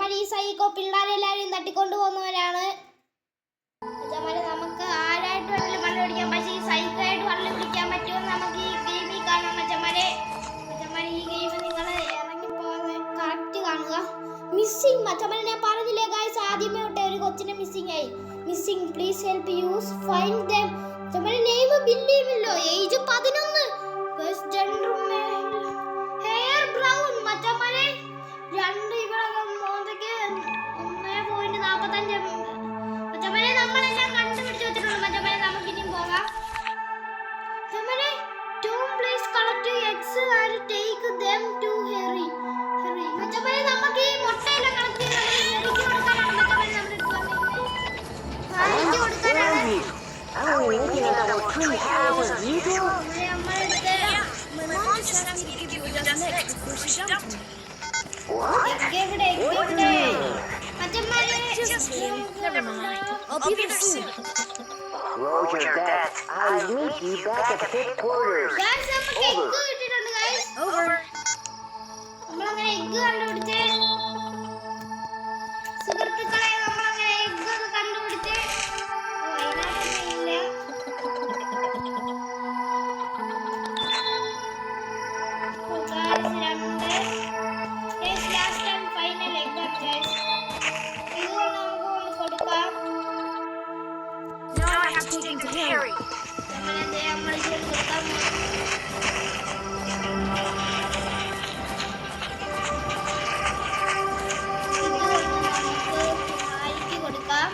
മച്ചന്മാര് ഈ സൈക്കോ പിള്ളേരെല്ലാവരും തട്ടിക്കൊണ്ടു പോകുന്നവരാണ്. മച്ചന്മാര് നമുക്ക് ആരായിട്ട് വേണമെങ്കിലും വള്ളി പിടിക്കാം, പക്ഷേ ഈ സൈക്കോ ആയിട്ട് വള്ളി പിടിക്കാൻ പറ്റുമെന്ന് നമുക്ക് ഈ ഗെയിമിൽ കാണാം. മച്ചന്മാരെ ഈ ഗെയിം നിങ്ങൾ ഇറങ്ങിപ്പോകാതെ കറക്റ്റ് കാണുക. മിസ്സിംഗ് മച്ചന്മാരെ ഞാൻ പറഞ്ഞില്ലേ ഗൈസ്, ആദ്യമേ തൊട്ടേ ഒരു കൊച്ചിനെ മിസ്സിംഗ് ആയി. Missing please help us find dum. മച്ചന്മാരെ നെയിം ബില്ലിയുമില്ലോ, ഏജ് 11, ഹെയർ ബ്രൗൺ. മച്ചന്മാരെ രണ്ട് ഇവിടെ മോന്തയ്ക്ക് 1.45. മച്ചന്മാരെ നമ്മളെല്ലാം കണ്ടുപിടിച്ച് വെച്ചിട്ടുണ്ട്. മച്ചന്മാരെ നമുക്ക് ഇനിയും പോകാം. മച്ചന്മാരെ Tom please collect eggs and take them to ഹെറി. മച്ചന്മാരെ നമുക്ക് ഈ മുട്ടയെല്ലാം കളക്ട് ചെയ്ത് ഹെറിക്ക് കൊടുക്കാനാണ്. മച്ചന്മാരെ നമ്മൾ ഹെറിക്ക് കൊടുക്കാനാണ്. Roger that. I'll meet you back at the headquarters. Over. നമ്മളങ്ങനെ എഗ്ഗ് കണ്ടുപിടിച്ച് സുഹൃത്തുക്കളെ, നമ്മളങ്ങനെ എഗ്ഗ് ഒക്കെ കണ്ടുപിടിച്ച് ലാസ്റ്റ് ആൻഡ് ഫൈനൽ എഗ്ഗ് ആണ് ഗൈസ്. ഇത് നമുക്ക് കൊടുക്കാം. Now I have to take to Harry. നമ്മൾ കൊടുക്കാം.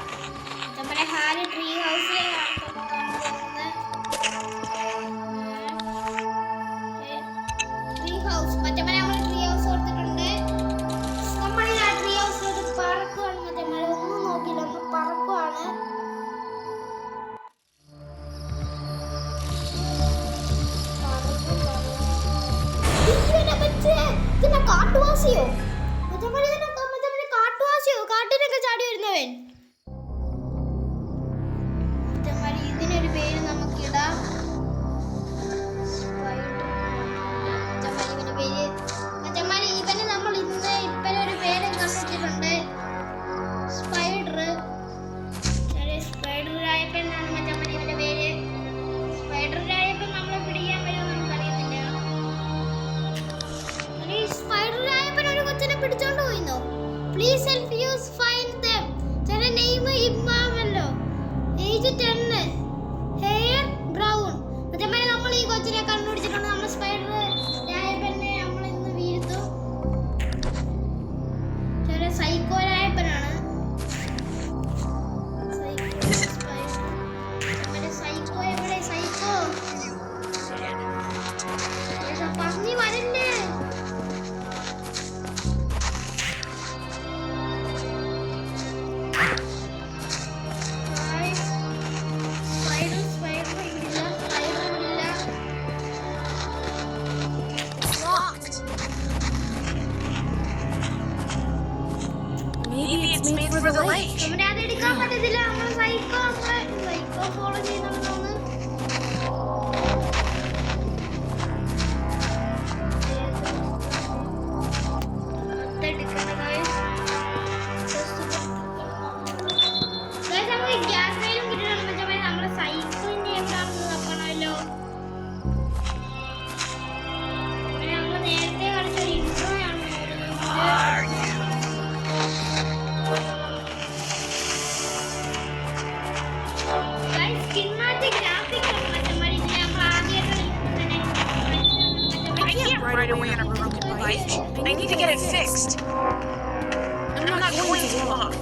നമ്മുടെ ഹാരി ട്രീ ഹൗസിലേക്കാണ് ട്രീ ഹൗസ്. മറ്റേ നമ്മൾ ട്രീ ഹൗസ് കൊടുത്തിട്ടുണ്ട്. നമ്മൾ ആ ട്രീ ഹൗസിലോട്ട് പറക്കുവാണ്. മറ്റേ ഒന്നും നോക്കില്ല, നമ്മൾ പറക്കുവാണ്. കാട്ടുവാസിയോ കാട്ടിനൊക്കെ ചാടി വരുന്നവൻ. ഇതിനൊരു പേര് നമുക്കിടാം. ഇവന് നമ്മൾ ഇന്ന് ഇപ്പനൊരു പേര് കണ്ടിട്ടുണ്ട്, സ്പൈഡർ. സ്പൈഡർ രായപ്പൻ എന്നാണ് മച്ചമ്മ ഇവന്റെ പേര്. സ്പൈഡർ രായപ്പൻ നമ്മളെ പിടിക്കാൻ വരുമെന്ന് നമുക്കറിയത്തില്ല. സ്പൈഡർ രായപ്പൻ ഒരു കൊച്ചിനെ പിടിച്ചോണ്ട് പോയിന്നോ. Please help us find them. ചില നെയിം ഇമ്മാമല്ലോ, ഏജ് 10, ഹെയർ ബ്രൗൺ. മറ്റേ നമ്മൾ ഈ കൊച്ചിനെ കണ്ടുപിടിച്ചിട്ടുണ്ട്. നമ്മൾ സ്പൈഡർ രായപ്പനെ നമ്മൾ ഇന്ന് വീഴ്ത്തു. ചില സൈക്കോ രായപ്പനാണ്. സൈക്കോ എവിടെ? സൈക്കോ പന്നി വരണ്ടേ? For the lake. നമ്മുടെ അത് എടുക്കാൻ പറ്റത്തില്ല. നമ്മൾ സൈക്കോ ഫോളോ ചെയ്യുന്നതാണ്. ഗ്യാസ് റെയിലും കിട്ടിയിട്ടുണ്ട്. നമ്മുടെ സൈക്കിളിന്റെ എന്താണെന്ന് നോക്കണമല്ലോ. നമ്മൾ നേരത്തെ കളിച്ചൊരു ഇൻട്രോ ആണ്. Right away on a broken bike. I need to get it fixed. I'm not going to walk.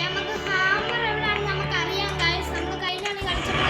നമുക്ക് ഹാമർ എവിടെയാണ് നമുക്കറിയാം ഗൈസ്. നമ്മൾ കയ്യിലാണ് കളിച്ചത്.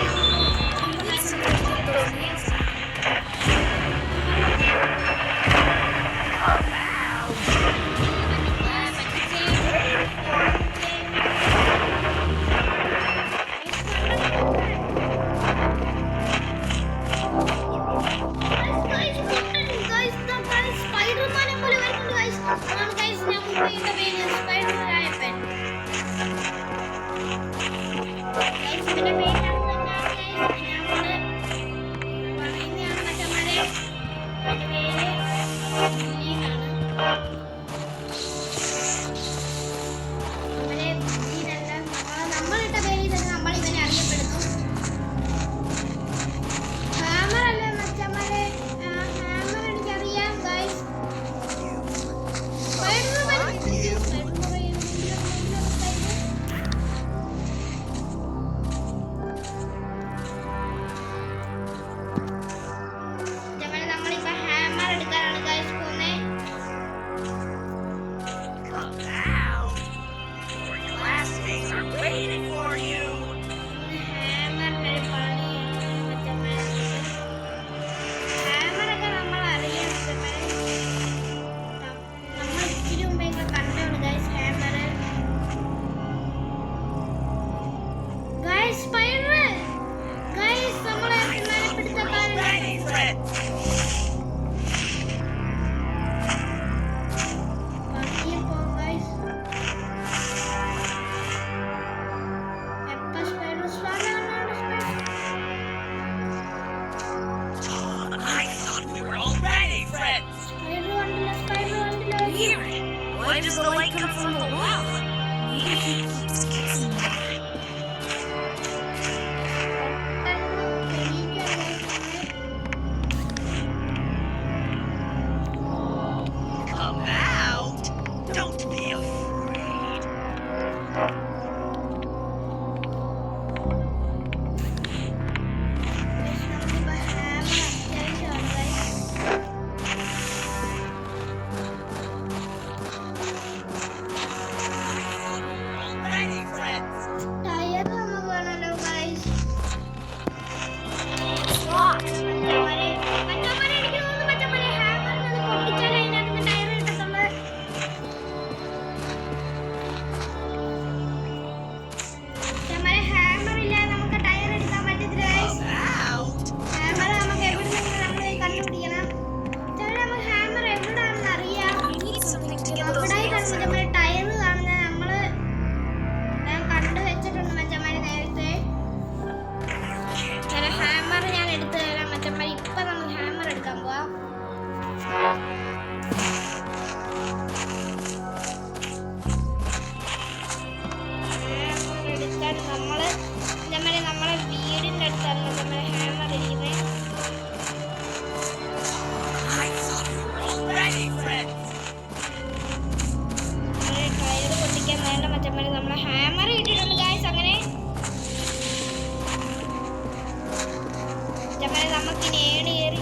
നമുക്കിനി ഏണി കയറി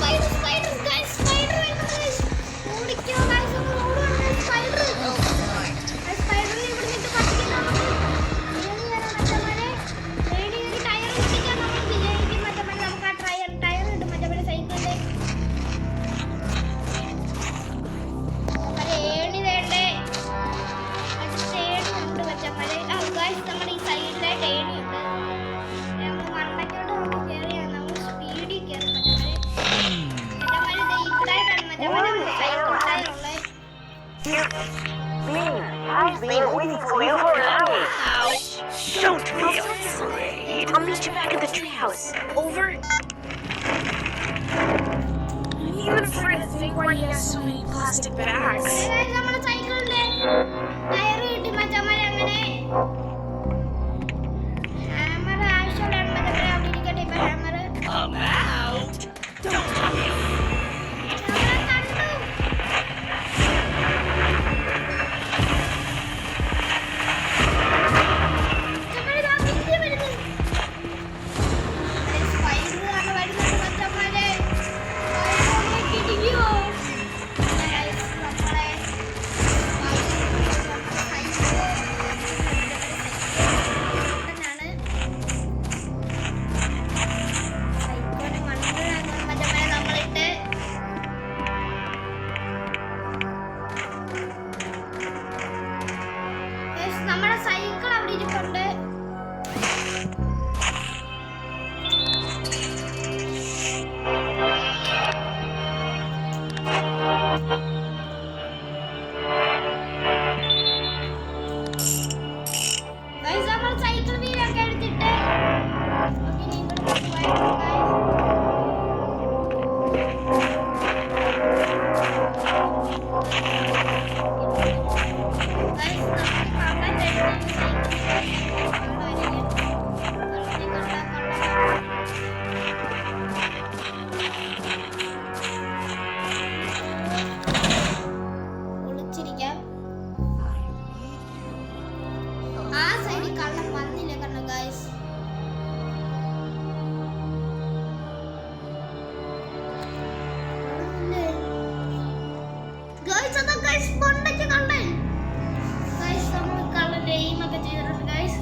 Guys, spider വരുന്നു guys. ഓടിക്കോ guys, ഒന്ന് ഓടുവാണ് guys, spider. സ്പൈഡറിനെ ഇവിടെ നിന്നിട്ട് പറ്റിക്കാൻ നമുക്ക് ഏണി കയറാൻ മച്ചന്മാരെ. ഏണി കയറി ടയർ പൊട്ടിക്കാൻ നമ്മൾ വിജയിക്കും മച്ചന്മാരെ. നമുക്ക് ആ ടയർ ഇടും മച്ചന്മാരെ സൈക്കിളിന്റെ. ഏണി വേണ്ടേ? അടുത്ത ഏണി ഉണ്ട് മച്ചന്മാരെ. ഗൈസ് നമ്മുടെ ഈ സൈഡിലായിട്ട് ഏണി ഉണ്ട്. നമ്മൾ മണ്ടയ്ക്കോട്ട് നമുക്ക് കയറിയാണ്. നമ്മൾ സ്പീഡിൽ കയറും മച്ചന്മാരെ. മച്ചന്മാരെ ഇത് ഇവിടായിട്ടാണ് മച്ചന്മാരെ നമ്മുടെ cycle ടയറുള്ളത്. I've been waiting for you for hours. Ouch! Don't be afraid. I'll meet you back at the treehouse. Over. I'm even afraid to think why he has so many plastic bags. Guys നമ്മുടെ സൈക്കിളിന്റെ tyre കിട്ടി മച്ചന്മാരെ. അങ്ങനെ hammer ആവശ്യമുള്ളതാണ് മച്ചന്മാരെ. അവിടെ ഇരിക്കട്ടെ ഇപ്പൊ hammer. I'm out. Don't hammer കണ്ടു. മച്ചന്മാരെ ദാ വലിയ വരുന്നു. സ്പൈഡർ ആണ് വരുന്നത് മച്ചന്മാരെ. സ്പൈഡറിനെ കിടിയോ. ഗൈസ് നമ്മളെ നമ്മുടെ സൈക്കിൾ അവിടെ ഇരിപ്പുണ്ട്. Guys, നമ്മൾ സൈക്കിൾ വീലൊക്കെ എടുത്തിട്ട് പിന്നെ ഇങ്ങോട്ട് പോകാം guys. ഒളിച്ചിരിക്കാം. ആ സൈഡിൽ കള്ളം വന്നില്ല കണ്ടോ ഗൈസ്. ഗൈസ് അതാ ഗൈസ് പണ്ടൊക്കെ കണ്ടേ ഗൈസ്. നമ്മൾ കള്ളന്റെ എയിം ഒക്കെ ചെയ്തിട്ടുണ്ട് ഗൈസ്.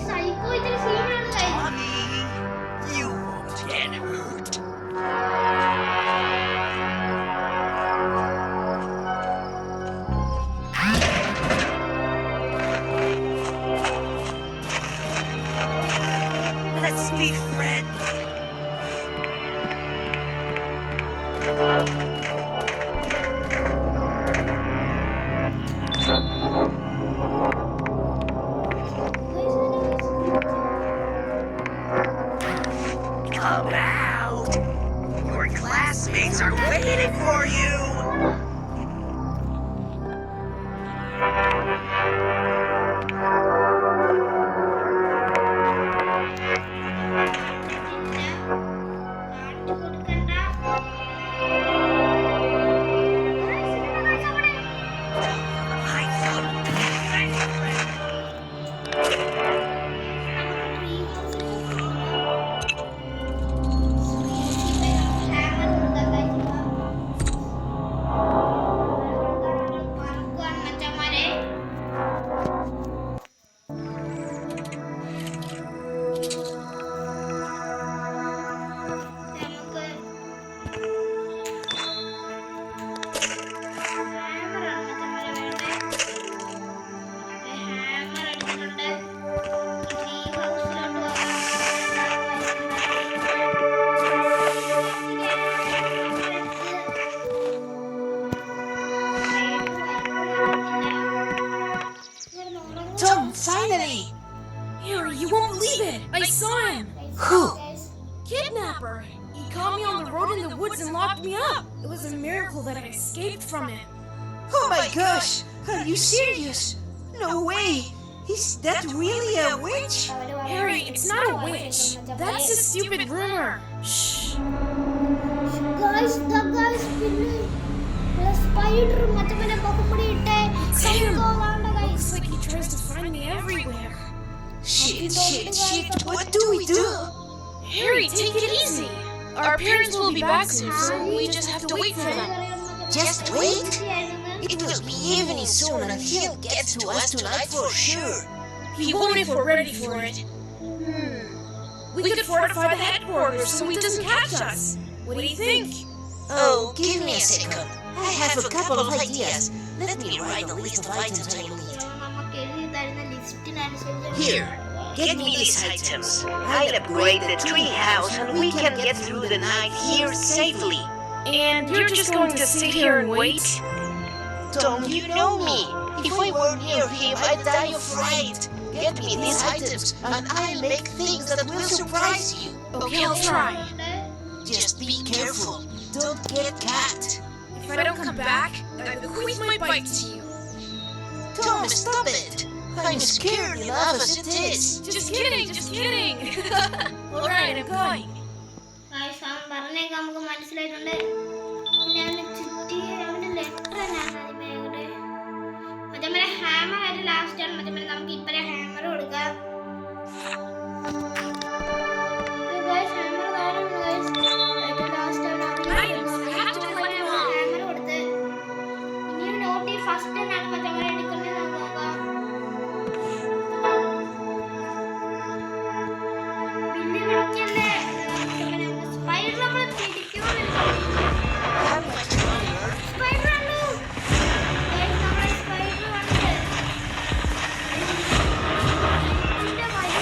സൈക്കോ ഇത്തിരി സീനാണ് guys. You won't get hurt. Let's be friends. Come out. Your classmates are waiting for you. I thought. Finally! Harry, you won't believe it! I saw him! Who? Kidnapper! He caught me on the road in the woods and locked me up! It was a miracle that I escaped from him. Oh my gosh! Are you serious? No way! Is that really a witch? Harry, it's not a witch. That's a stupid rumor. Shh. Guys, Guys, the guys പിന്നെ spider മറ്റേ പൊക്കപ്പൊടി ഇട്ടേ psycho ആണ് guys. Looks like he tries to find me everywhere. Shit. What do we do? Harry, take it easy. Our parents will be back soon, so we just have to wait for them. Just wait? It will be evening soon and he'll get to us tonight for sure. He won't if we're ready for it. We could fortify the headquarters so he doesn't catch us. What do you think? Oh, give me a second. I have a couple of ideas. Let me write the list of items I need. നമുക്ക് എഴുതി തരുന്ന ലിസ്റ്റിനനുസരിച്ച് Here, get me these items. I'll upgrade the tree house and we can get through the night here safely. And you're just going to sit here and wait? Don't you know me? If I were near him, I'd die of fright. Get me these items and I'll make things that will surprise you. Okay, I'll try. Just be careful. Don't get caught. If I don't come back, I bequeath my bike to you. Tom, stop it. I'm scared enough as it is. Just kidding. Alright, I'm going. Guys അവൻ പറഞ്ഞേക്ക് നമുക്ക് മനസ്സിലായിട്ടുണ്ട്. പിന്നെ അവനെ ചുറ്റി അവന്റെ letter മറ്റേ hammer ആയിട്ട് ലാസ്റ്റ് ആണ്. മറ്റേ നമുക്ക് ഇപ്പഴേ ഹാമർ കൊടുക്കാം. ഹാമർ ലാസ്റ്റ് ആണ് ഹാമർ കൊടുത്ത് ഇനിയും നോട്ടി ഫസ്റ്റ് എന്നാണ് മറ്റേ എടുക്കുന്നത് നോക്കാം. പിന്നെ വിളിക്കല്ലേ സ്പൈഡർ നമ്മൾ പിടിക്കുമോ സ്പൈഡർ ഉണ്ടോ നമ്മളെ സ്പൈഡർ ഉണ്ട് ഇതിന്റെ വഴി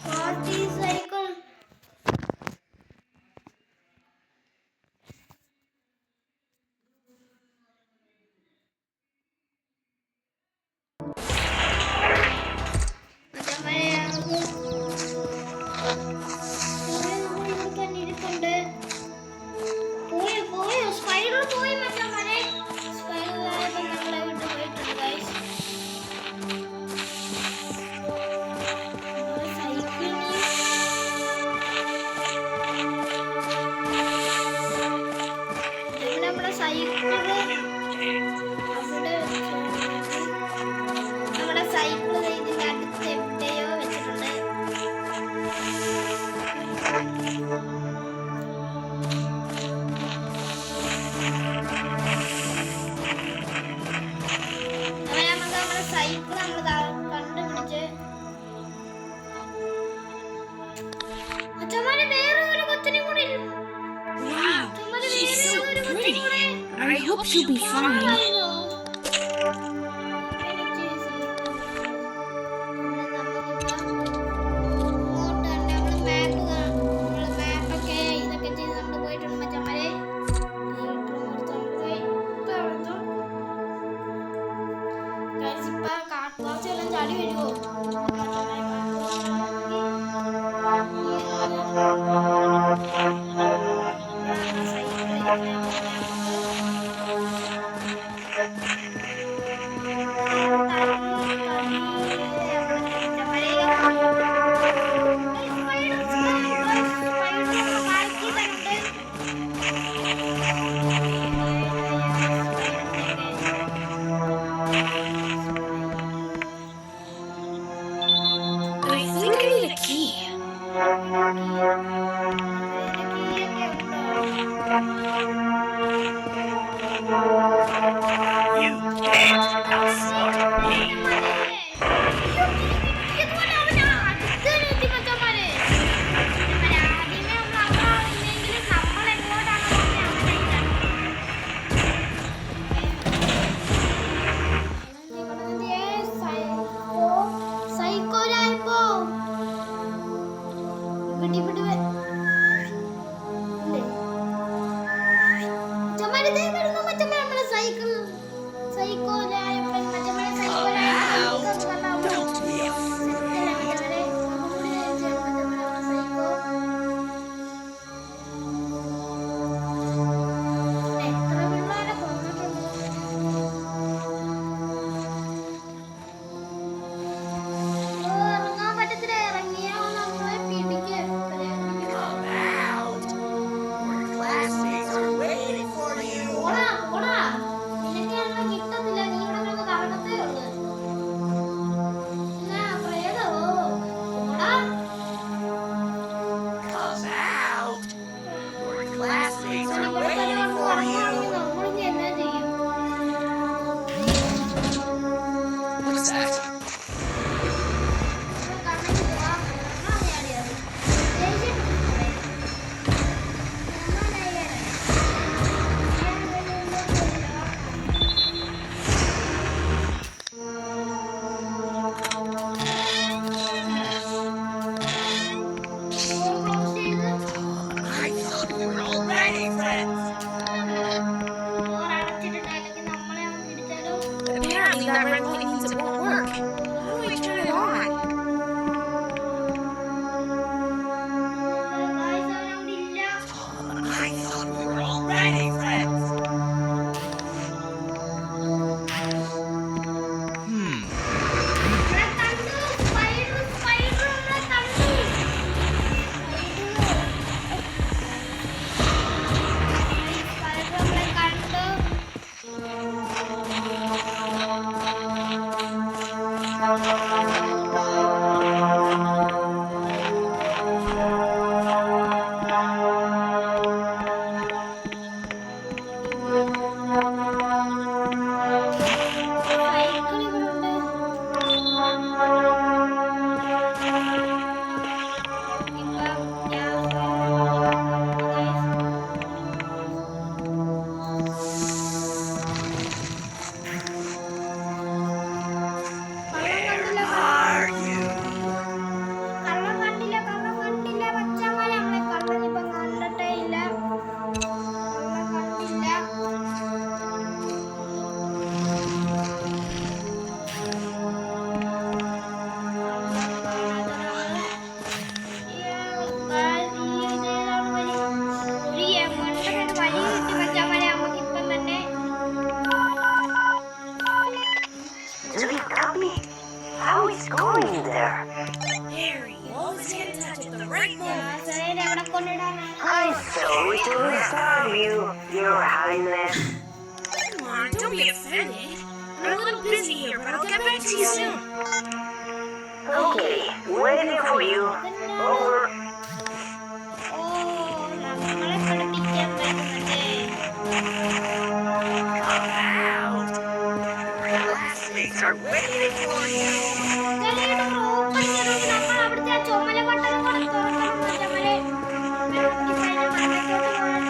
പാർട്ടി സൈക്കിൾ നമ്മുടെ സൈക്കിൾ ഇതിന്റെ അടുത്ത് എവിടെയോ വെച്ചിട്ടുണ്ട്. അങ്ങനെ നമുക്ക് നമ്മുടെ സൈക്കിൾ കണ്ടുപിടിച്ച് അച്ഛന്മാരെ വേറെ ഒരു കൊച്ചിനെ കൂടി Wow, she's so pretty. I hope she'll be fine. ചാടി വരുമോ കൊണ്ടിടാനാണ്. I'm sorry to disturb you, Your Highness. Come on, don't be offended. I'm a little busy here, but I'll get back to you soon. Okay, waiting for you. Over. ഓ, നമ്മളെ പഠിപ്പിക്കാൻ വരുന്നുണ്ട്. Out. Classmates are waiting for you. ചെറിയൊരു open ചെയ്യണമെങ്കിൽ നമ്മൾ അവിടുത്തെ ആ ചുമല button കൂടെ തുറക്കണം മച്ചന്മാരെ. ഇപ്പതിനെ മണ്ടയ്ക്കോട്ട് പോകാൻ.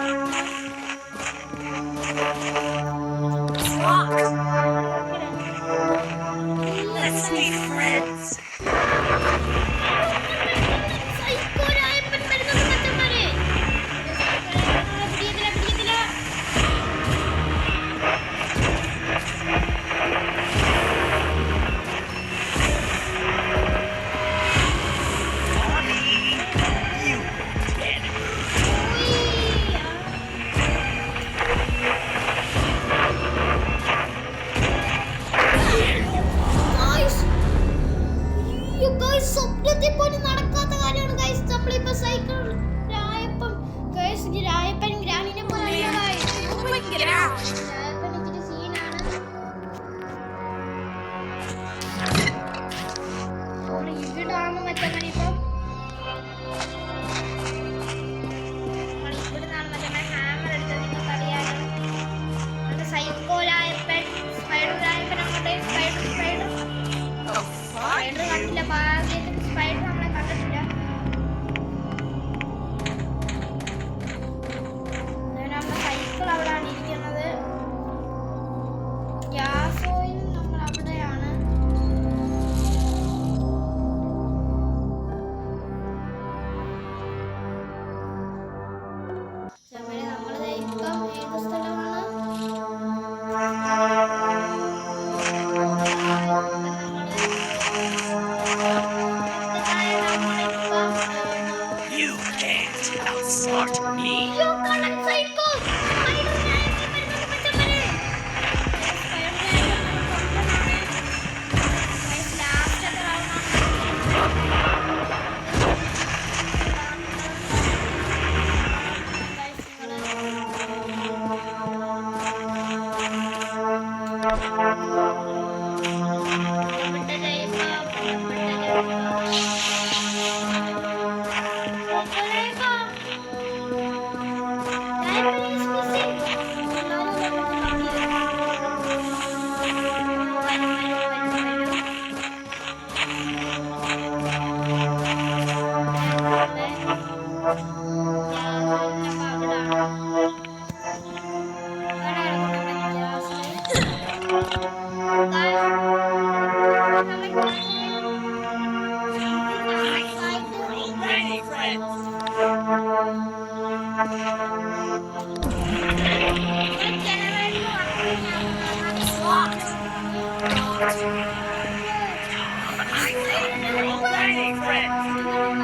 Let's be friends. സൈക്കോരായപ്പൻ വരുന്നുണ്ട് മച്ചന്മാരെ. പിടിക്കത്തില്ല. സ്വപ്നത്തിൽ പോലും നടക്കാത്ത കാര്യമാണ് ഗൈസ്. നമ്മളിപ്പോ സൈക്കിൾ രായപ്പൻ ഗൈസ്, രായപ്പൻ ഗ്രാനിനെ പോലെ Hope I can get out. Rayappan ഇച്ചിരി സീനാണ്. നമ്മള് ഇവിടാണ് മറ്റന്മാരെ ഇപ്പം. നമ്മൾ ഇവിടുന്നാണ് മറ്റന്മാരെ ഹാമർ എടുത്തത്. നിങ്ങൾക്ക് അറിയാലോ, നമ്മുടെ സൈക്കോ രായപ്പൻ, സ്പൈഡർ രായപ്പൻ അങ്ങോട്ട് സ്പൈഡർ കണ്ടില്ല. ഭാഗ്യത്തിന് സ്പൈഡർ നമ്മളെ കണ്ടിട്ടില്ല. നമ്മുടെ സൈക്കിൾ അവിടെയാണ് ഇരിക്കുന്നത്. ഗ്യാസ് ഓയിൽ നമ്മൾ അവിടെയാണ്. നമ്മളത് ഇപ്പം ഏത് സ്ഥലമാണ്? You can't outsmart me. Friends.